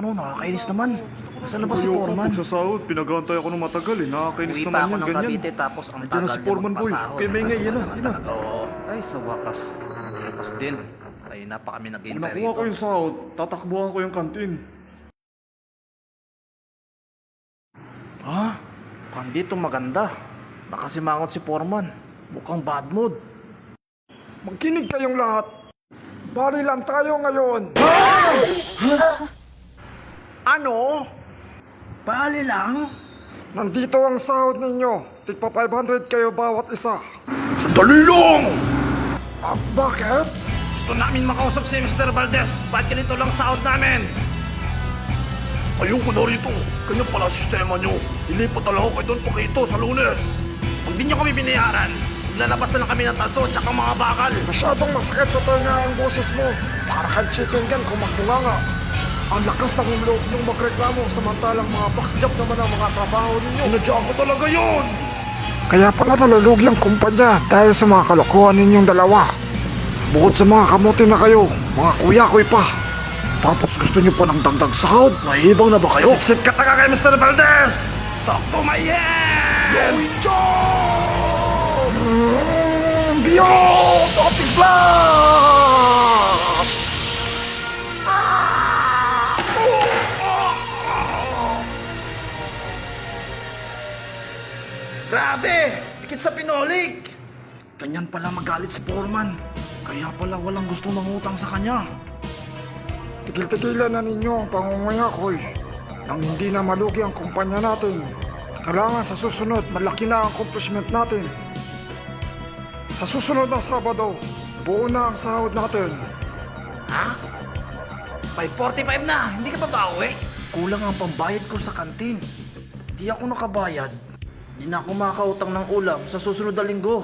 ano, nakakainis naman. Nasaan na ba si Foreman? Pagsasahod, pinag-aantay ako ng matagal eh. Nakakainis Uwi pa naman ako yan, ng ganyan. Cavite tapos ang Nandiyan na tagal si niya Foreman boy. magpasahod. Kay Mengay, yan na, yan na. Oo. Ay, sa wakas. Bukas din. Ay, na pa kami Kung nag-intay nakuha ko rito. yung sahod, tatakbuhan ko yung kantin. Ha? Mukhang dito maganda. Nakasimangot si Foreman. Mukhang bad mood. Magkinig kayong lahat. Bari lang tayo ngayon. Ano? Bali lang? Nandito ang sahod ninyo. Tigpa 500 kayo bawat isa. Sandali lang! At bakit? Gusto namin makausap si Mr. Valdez. Ba't ganito lang sahod namin? Ayoko na rito. Ganyan pala sistema nyo. Ilipat na lang ako kayo doon pakito sa Lunes. Pag di nyo kami binayaran, lalabas na lang kami ng taso at saka mga bakal. Masyadong masakit sa tenga ang boses mo. Para kang chicken gun kung magbunganga. Ang lakas ng loob niyong magreklamo samantalang mga backjob naman ang mga trabaho ninyo. Sinadya ko talaga yun. Kaya pala nalulugi ang kumpanya dahil sa mga kalokohan ninyong dalawa. Bukod sa mga kamuti na kayo, mga kuya-kuy pa. Tapos gusto niyo pa ng dagdag sahod? Nahihibang na ba kayo? Sip ka taga kay Mr. Valdez. Talk to my head. Going job! Beyond Optics Blast! Grabe! Dikit sa pinolik! Ganyan pala magalit si Foreman. Kaya pala walang gustong mangutang sa kanya. Tigil-tigilan na ninyo ang pangunguyakoy nang hindi na malugi ang kumpanya natin. Kailangan sa susunod, malaki na ang accomplishment natin. Sa susunod na Sabado, buo na ang sahod natin. Ha? 5:45 na. Hindi ka pa ba uwi? Kulang ang pambayad ko sa kantin. Di ako nakabayad. Di na ako makautang ng ulam sa susunod na linggo.